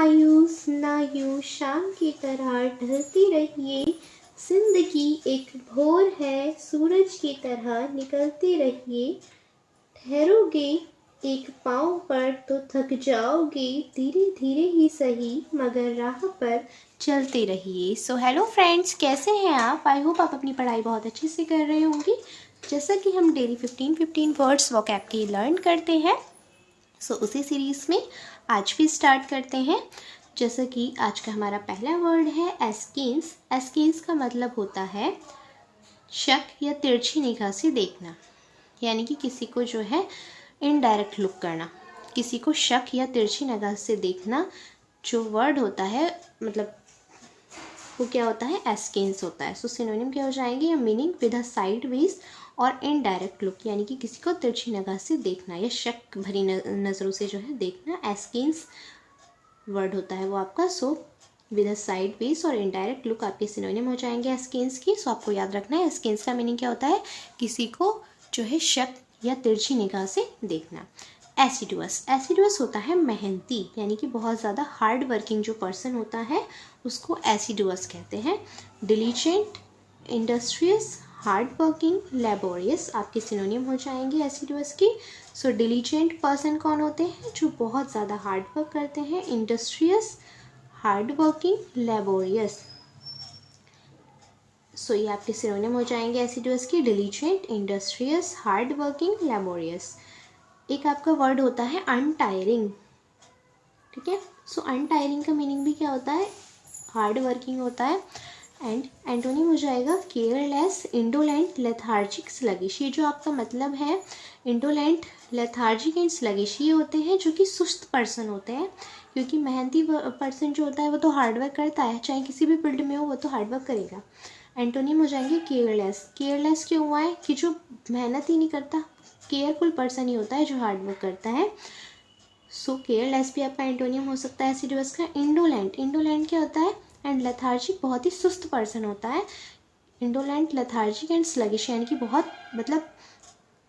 मायूस ना यूं शाम की तरह ढलती रहिए, जिंदगी एक भोर है सूरज की तरह निकलती रहिए। ठहरोगे एक पाँव पर तो थक जाओगे, धीरे धीरे ही सही मगर राह पर चलते रहिए। सो हेलो फ्रेंड्स, कैसे हैं आप? आई होप आप अपनी पढ़ाई बहुत अच्छे से कर रहे होंगे। जैसा कि हम डेली 15 वर्ड्स वोकैब के लर्न करते हैं, सो उसी सीरीज़ में आज भी स्टार्ट करते हैं। जैसा कि आज का हमारा पहला वर्ड है एस्केंस। एस्केंस का मतलब होता है शक या तिरछी निगाह से देखना, यानी कि किसी को जो है इनडायरेक्ट लुक करना, किसी को शक या तिरछी निगाह से देखना। जो वर्ड होता है मतलब वो क्या होता है? एस्केंस होता है। सो सिनोनिम क्या हो जाएंगे? या मीनिंग विद अ साइडवेज और इनडायरेक्ट लुक, यानी कि किसी को तिरछी निगाह से देखना या शक भरी नज़रों से जो है देखना। एस्केंस वर्ड होता है वो आपका। सो विद अ साइडवेज और इनडायरेक्ट लुक आपके सिनोनिम हो जाएंगे एस्केंस की। सो आपको याद रखना है एस्केंस का मीनिंग क्या होता है? किसी को जो है शक या तिरछी निगाह से देखना। एसिडुअस, एसिडुअस होता है मेहनती, यानी कि बहुत ज़्यादा हार्ड वर्किंग जो पर्सन होता है उसको एसिडुअस कहते हैं। Diligent, industrious, hard working, laborious आपके सिनोनिम हो जाएंगे एसिडुअस की। सो डिलीजेंट पर्सन कौन होते हैं? जो बहुत ज़्यादा हार्ड वर्क करते हैं। Industrious, hard working, laborious. So ये आपके सिनोनिम हो जाएंगे एसिडुअस की। Diligent, industrious, hard working, laborious. एक आपका वर्ड होता है अनटायरिंग, ठीक है। सो अनटायरिंग का मीनिंग भी क्या होता है? हार्ड वर्किंग होता है। एंड एंटोनिम हो जाएगा केयरलेस, इंडोलेंट, लेथार्जिक, स्लगिश। ये जो आपका मतलब है इंडोलेंट, लेथार्जिक एंड स्लगिश, ये होते हैं जो कि सुस्त पर्सन होते हैं। क्योंकि मेहनती पर्सन जो होता है वो तो हार्डवर्क करता है, चाहे किसी भी फील्ड में हो वो तो हार्डवर्क करेगा। एंटोनिम हो जाएंगे केयरलेस। केयरलेस क्यों हुआ है? कि जो मेहनत ही नहीं करता, केयरफुल पर्सन ही होता है जो हार्डवर्क करता है। सो केयरलेस भी आपका एंटोनियम हो सकता है एसिडुअस का। इंडोलेंट, इंडोलेंट क्या होता है? एंड लेथार्जिक, बहुत ही सुस्त पर्सन होता है। इंडोलेंट, लेथार्जिक एंड स्लगिश, यानी कि बहुत मतलब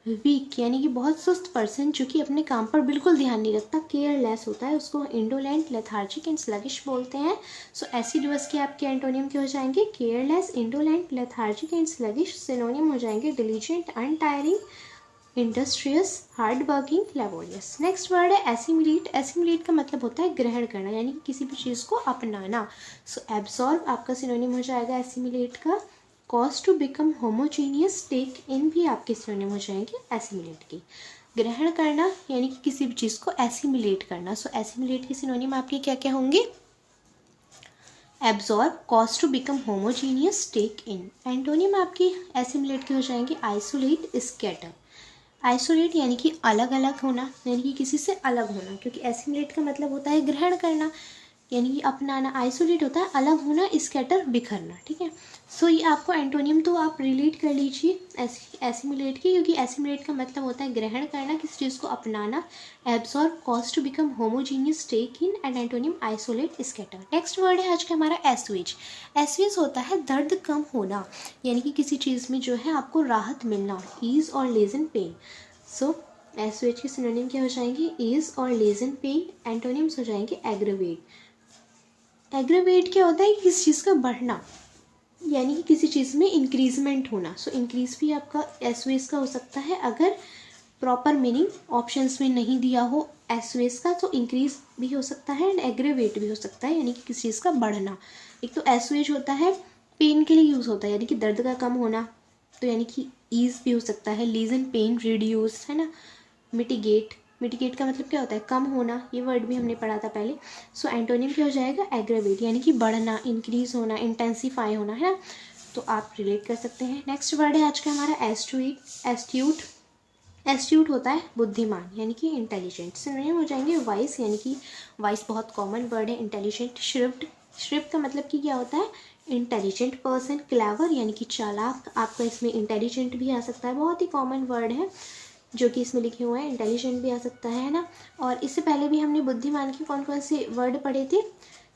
वीक, यानी कि बहुत सुस्त पर्सन जो कि अपने काम पर बिल्कुल ध्यान नहीं रखता, केयरलेस होता है, उसको इंडोलेंट, लेथार्जिक एंड स्लगिश बोलते हैं। सो एसिडुअस के आपके एंटोनियम के हो जाएंगे careless, indolent, lethargic and sluggish. Synonym हो जाएंगे diligent, untiring, industrious, hard working, laborious. Next word है एसिमिलेट। एसिमिलेट का मतलब होता है ग्रहण करना, यानी कि किसी भी चीज़ को अपनाना। सो एब्सॉर्ब आपका सिनोनिम हो जाएगा एसिमिलेट का। Cause to become homogeneous, take in भी आपके सिनोनिम हो जाएंगे एसिमिलेट की। ग्रहण करना यानी कि किसी भी चीज़ को एसिमिलेट करना। सो एसिमिलेट के सिनोनिम आपके क्या क्या होंगे? Absorb, cause to become homogeneous, take in. Antonym आपकी एसिमिलेट के हो जाएंगे आइसोलेट, स्कैटर। आइसोलेट यानी कि अलग अलग होना, यानी कि किसी से अलग होना, क्योंकि एसिमिलेट का मतलब होता है ग्रहण करना यानी कि अपनाना। आइसोलेट होता है अलग होना, स्कैटर बिखरना, ठीक है। सो ये आपको एंटोनियम तो आप रिलेट कर लीजिए एसिमिलेट की, क्योंकि एसिमिलेट का मतलब होता है ग्रहण करना, किसी चीज़ को अपनाना। Absorb, cause to become homogeneous, take in, and antonym isolate, scatter. Next word है आज का हमारा एसवेज। एसवेज होता है दर्द कम होना, यानी कि किसी चीज़ में जो है आपको राहत मिलना, ईज और लेजन पेन। सो एसवेज के सिनोनिम क्या हो जाएंगे? ईज और लेजन पेन। एंटोनिम्स हो जाएंगे एग्रेवेट। एग्रेवेट क्या होता है? किसी चीज़ का बढ़ना, यानी कि किसी चीज़ में इंक्रीजमेंट होना। सो इंक्रीज भी आपका एसवेज का हो सकता है, अगर प्रॉपर मीनिंग ऑप्शंस में नहीं दिया हो एसवेज का, तो इंक्रीज भी हो सकता है एंड एग्रेवेट भी हो सकता है, यानी कि किसी चीज़ का बढ़ना। एक तो एसवेज होता है पेन के लिए यूज़ होता है, यानी कि दर्द का कम होना, तो यानी कि ईज भी हो सकता है। लीजन, पेन, रिड्यूस, है ना। मिटिगेट, मिटिगेट का मतलब क्या होता है? कम होना, ये वर्ड भी हमने पढ़ा था पहले। सो एंटोनिम क्या हो जाएगा? एग्रेवेट, यानी कि बढ़ना, इंक्रीज होना, इंटेंसीफाई होना, है ना। तो आप रिलेट कर सकते हैं। नेक्स्ट वर्ड है आज का हमारा एस्ट्यूट। एस्ट्यूट होता है बुद्धिमान, यानी कि इंटेलिजेंट। सिनोनिम हो जाएंगे वाइस, यानी कि वाइस बहुत कॉमन वर्ड है। इंटेलिजेंट, श्रिप्ड, श्रिप्ड का मतलब कि क्या होता है? Intelligent person. क्लेवर यानी कि चालाक, आपका इसमें इंटेलिजेंट भी आ सकता है, बहुत ही कॉमन वर्ड है जो कि इसमें लिखे हुए हैं। इंटेलिजेंट भी आ सकता है ना। और इससे पहले भी हमने बुद्धिमान के कौन कौन से वर्ड पढ़े थे?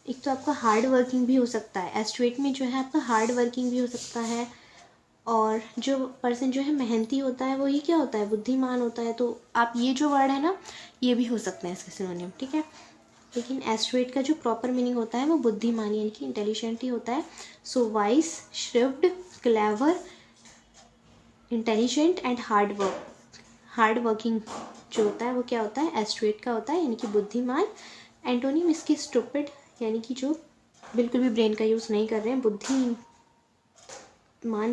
एक तो आपका हार्ड वर्किंग भी हो सकता है, एस्ट्यूट में जो है आपका हार्ड वर्किंग भी हो सकता है। और जो पर्सन जो है मेहनती होता है वही क्या होता है? बुद्धिमान होता है। तो आप ये जो वर्ड है ना, ये भी हो सकते हैं इसके सिनोनिम, ठीक है। लेकिन एस्ट्रोइड का जो प्रॉपर मीनिंग होता है वो बुद्धिमान यानी कि इंटेलिजेंट ही होता है। So wise, shrewd, clever, intelligent and hard working जो होता है वो क्या होता है, एस्ट्रोइड का होता है यानी कि बुद्धिमान। एंटोनिम इसकी स्टूपिड यानी कि जो बिल्कुल भी ब्रेन का यूज़ नहीं कर रहे हैं। बुद्धिमान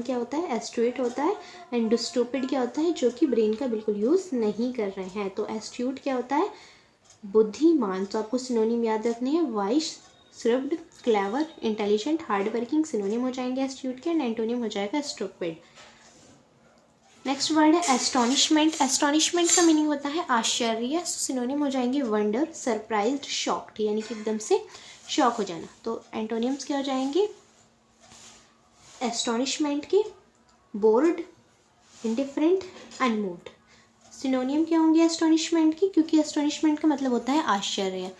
क्या होता है, एस्ट्रोइड होता है। एंड स्टूपिड क्या होता है, जो कि ब्रेन का बिल्कुल यूज़ नहीं कर रहे हैं। तो एस्ट्यूट क्या होता है, बुद्धिमान। तो आपको सिनोनिम याद रखने हैं, wise, shrewd, clever, intelligent, hard working synonym हो जाएंगे एस्ट्यूट के, एंड एंटोनिम हो जाएगा स्टूपिड। नेक्स्ट वर्ड है एस्टोनिशमेंट। एस्टोनिशमेंट का मीनिंग होता है आश्चर्य। सिनोनिम हो जाएंगे वंडर, सरप्राइज्ड, शॉक्ड यानी कि एकदम से शॉक हो जाना। तो एंटोनिम्स क्या हो जाएंगे एस्टोनिशमेंट के, बोर्ड, इंडिफरेंट, अनमूव्ड। सिनोनियम क्या होंगे एस्टोनिशमेंट की, क्योंकि एस्टोनिशमेंट का मतलब होता है आश्चर्य।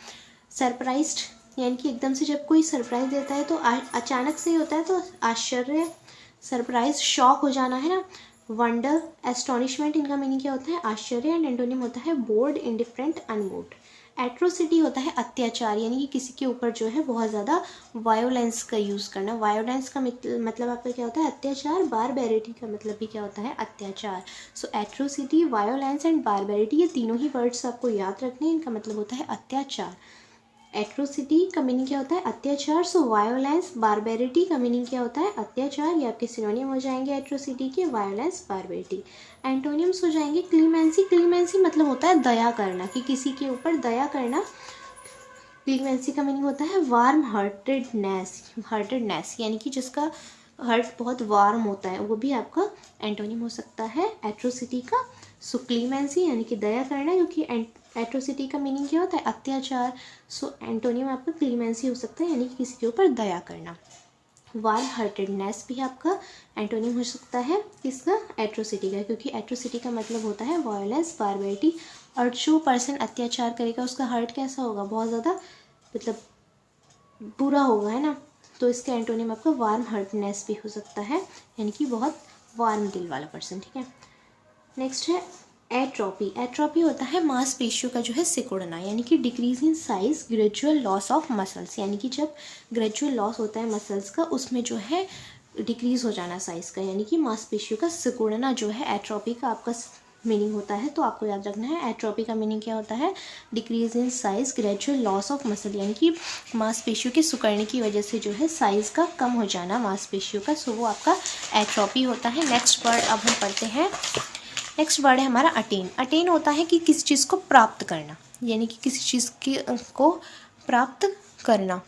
सरप्राइज्ड यानी कि एकदम से जब कोई सरप्राइज देता है तो अचानक से ही होता है तो आश्चर्य, सरप्राइज, शॉक हो जाना है ना। वंडर, एस्टोनिशमेंट इनका मीनिंग क्या होता है आश्चर्य, एंड एंटोनिम होता है बोर्ड, इंडिफरेंट, अनमूव्ड। एट्रोसिटी होता है अत्याचार यानी कि किसी के ऊपर जो है बहुत ज़्यादा वायोलेंस का यूज़ करना। वायोलेंस का मतलब आपका क्या होता है अत्याचार। बारबैरिटी का मतलब भी क्या होता है अत्याचार। सो एट्रोसिटी, वायोलेंस एंड बारबैरिटी ये तीनों ही वर्ड्स आपको याद रखने हैं, इनका मतलब होता है अत्याचार। एट्रोसिटी का मीनिंग क्या होता है अत्याचार। सो वायोलेंस, बारबेरिटी का मीनिंग क्या होता है अत्याचार। ये आपके सिनोनिम हो जाएंगे एट्रोसिटी के, वायोलेंस, बारबेरिटी। एंटोनिम्स हो जाएंगे क्लीमेंसी। क्लीमेंसी मतलब होता है दया करना, कि किसी के ऊपर दया करना। क्लीमेंसी का मीनिंग होता है वार्म हार्टेडनेस यानी कि जिसका हार्ट बहुत वार्म होता है, वो भी आपका एंटोनिम हो सकता है एट्रोसिटी का। सो क्लीमेंसी यानी कि दया करना, क्योंकि एट्रोसिटी का मीनिंग क्या होता है अत्याचार। सो एंटोनिम आपका क्लीमेंसी हो सकता है यानी कि किसी के ऊपर दया करना। वार्म हार्टेडनेस भी आपका एंटोनिम हो सकता है किसका, एट्रोसिटी का, क्योंकि एट्रोसिटी का मतलब होता है वायलेंस, बारबैरिटी। और जो पर्सन अत्याचार करेगा उसका हार्ट कैसा होगा, बहुत ज़्यादा मतलब बुरा होगा, है ना। तो इसका एंटोनिम आपका वार्म हार्टनेस भी हो सकता है यानी कि बहुत वार्म दिल वाला पर्सन, ठीक है। नेक्स्ट है एट्रोपी। एट्रोपी होता है मांसपेशियों का जो है सिकुड़ना यानी कि decrease in size, gradual loss of muscles यानी कि जब ग्रेजुअल लॉस होता है मसल्स का उसमें जो है डिक्रीज हो जाना साइज का, यानी कि मांसपेशियों का सिकुड़ना जो है एट्रोपी का आपका मीनिंग होता है। तो आपको याद रखना है एट्रोपी का मीनिंग क्या होता है, decrease in size, gradual loss of muscle यानी कि मांसपेशियों के सिकुड़ने की वजह से जो है साइज का कम हो जाना मांसपेशियों का। सो वो आपका एट्रोपी होता है। नेक्स्ट वर्ड अब हम पढ़ते हैं। नेक्स्ट वर्ड है हमारा अटेन। अटेन होता है कि किसी चीज़ को प्राप्त करना यानी कि किसी चीज़ को प्राप्त करना।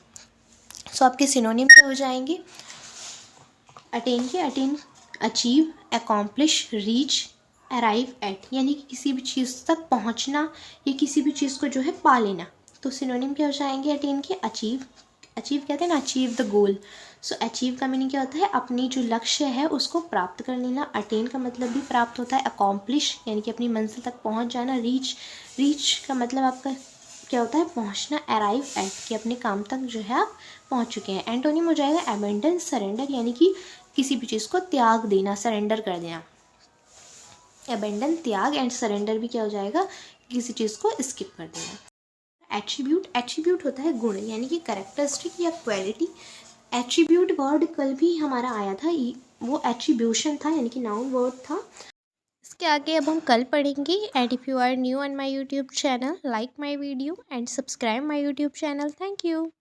सो आपके सिनोनिम क्या हो जाएंगे अटेन के, attain, achieve, accomplish, reach, arrive at यानी कि किसी भी चीज़ तक पहुंचना या किसी भी चीज़ को जो है पा लेना। तो सिनोनिम क्या हो जाएंगे अटेन के, अचीव, अचीव कहते हैं ना, achieve the goal. So achieve का मीनिंग क्या होता है, अपनी जो लक्ष्य है उसको प्राप्त कर लेना। अटेन का मतलब भी प्राप्त होता है। अकॉम्प्लिश यानी कि अपनी मंजिल तक पहुंच जाना। रीच, रीच का मतलब आपका क्या होता है, पहुंचना। अराइव एट कि अपने काम तक जो है आप पहुंच चुके हैं। एंटोनिम हो जाएगा अबेंडन, सरेंडर यानी कि किसी भी चीज़ को त्याग देना, सरेंडर कर देना। अबेंडन त्याग, एंड सरेंडर भी क्या हो जाएगा, किसी चीज़ को स्किप कर देना। एट्रीब्यूट, एट्रीब्यूट होता है गुण यानी कि कैरेक्टरिस्टिक या क्वालिटी। एट्रीब्यूट वर्ड कल भी हमारा आया था, वो एट्रीब्यूशन था यानी कि नाउन वर्ड था। इसके आगे अब हम कल पढ़ेंगे। And if you are new on my YouTube channel, like my video and subscribe my YouTube channel. Thank you.